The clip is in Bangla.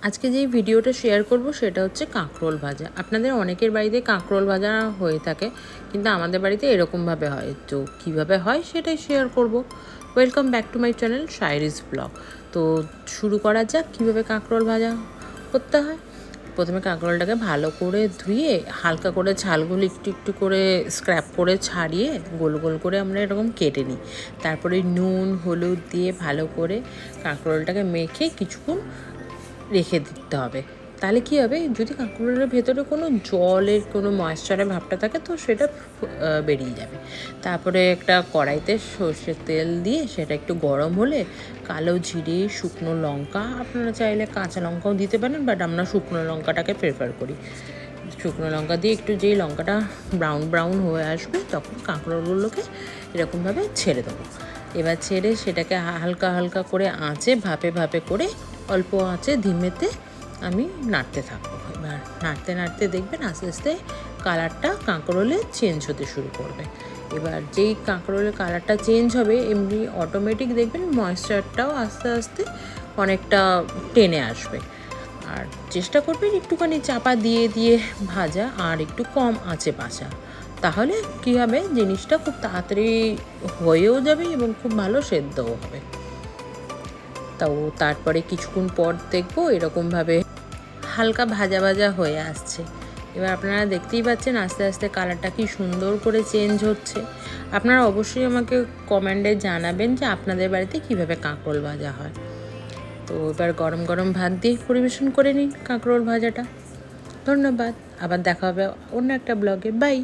আজকে যেই ভিডিওটা শেয়ার করব সেটা হচ্ছে কাঁকরোল ভাজা। আপনাদের অনেকের বাড়িতে কাঁকরোল ভাজা হয়ে থাকে, কিন্তু আমাদের বাড়িতে এরকমভাবে হয়। তো কীভাবে হয় সেটাই শেয়ার করব। Welcome back to my channel শায়রিজ ব্লগ। তো শুরু করা যাক কীভাবে কাঁকরোল ভাজা করতে হয়। প্রথমে কাঁকরোলটাকে ভালো করে ধুয়ে হালকা করে ছালগুলো একটু একটু করে স্ক্র্যাপ করে ছাড়িয়ে গোল গোল করে আমরা এরকম কেটে নিই। তারপরে নুন হলুদ দিয়ে ভালো করে কাঁকরোলটাকে মেখে কিছুক্ষণ রেখে দিতে হবে। তাহলে কী হবে, যদি কাঁকরোলের ভেতরে কোনো জলের কোনো ময়েশ্চারের ভাবটা থাকে তো সেটা বেরিয়ে যাবে। তারপরে একটা কড়াইতে সর্ষের তেল দিয়ে সেটা একটু গরম হলে কালো জিরে, শুকনো লঙ্কা, আপনারা চাইলে কাঁচা লঙ্কাও দিতে পারেন, বাট আমরা শুকনো লঙ্কাটাকে প্রেফার করি। শুকনো লঙ্কা দিয়ে একটু যেই লঙ্কাটা ব্রাউন ব্রাউন হয়ে আসবে তখন কাঁকরোলগুলোকে এরকমভাবে ছেড়ে দেবো। এবার ছেড়ে সেটাকে হালকা হালকা করে আঁচে ভাপে ভাপে করে অল্প আঁচে ধিমেতে আমি নাড়তে থাকবো। এবার নাড়তে নাড়তে দেখবেন আস্তে আস্তে কালারটা কাঁকরোলে চেঞ্জ হতে শুরু করবে। এবার যেই কাঁকরোলের কালারটা চেঞ্জ হবে এমনি অটোমেটিক দেখবেন ময়েশ্চারটাও আস্তে আস্তে অনেকটা টেনে আসবে। আর চেষ্টা করবেন একটুখানি চাপা দিয়ে দিয়ে ভাজা আর একটু কম আঁচে ভাজা। তাহলে কী হবে, জিনিসটা খুব তাড়াতাড়ি হয়েও যাবে এবং খুব ভালো সেদ্ধও হবে। তো তারপরে কিছুক্ষণ পর দেখবো এরকমভাবে হালকা ভাজা ভাজা হয়ে আসছে। এবার আপনারা দেখতেই পাচ্ছেন আস্তে আস্তে কালারটা কি সুন্দর করে চেঞ্জ হচ্ছে। আপনারা অবশ্যই আমাকে কমেন্টে জানাবেন যে আপনাদের বাড়িতে কীভাবে কাঁকরোল ভাজা হয়। তো এবার গরম গরম ভাত দিয়ে পরিবেশন করে নিন কাঁকরোল ভাজাটা। ধন্যবাদ, আবার দেখা হবে অন্য একটা ব্লগে। বাই।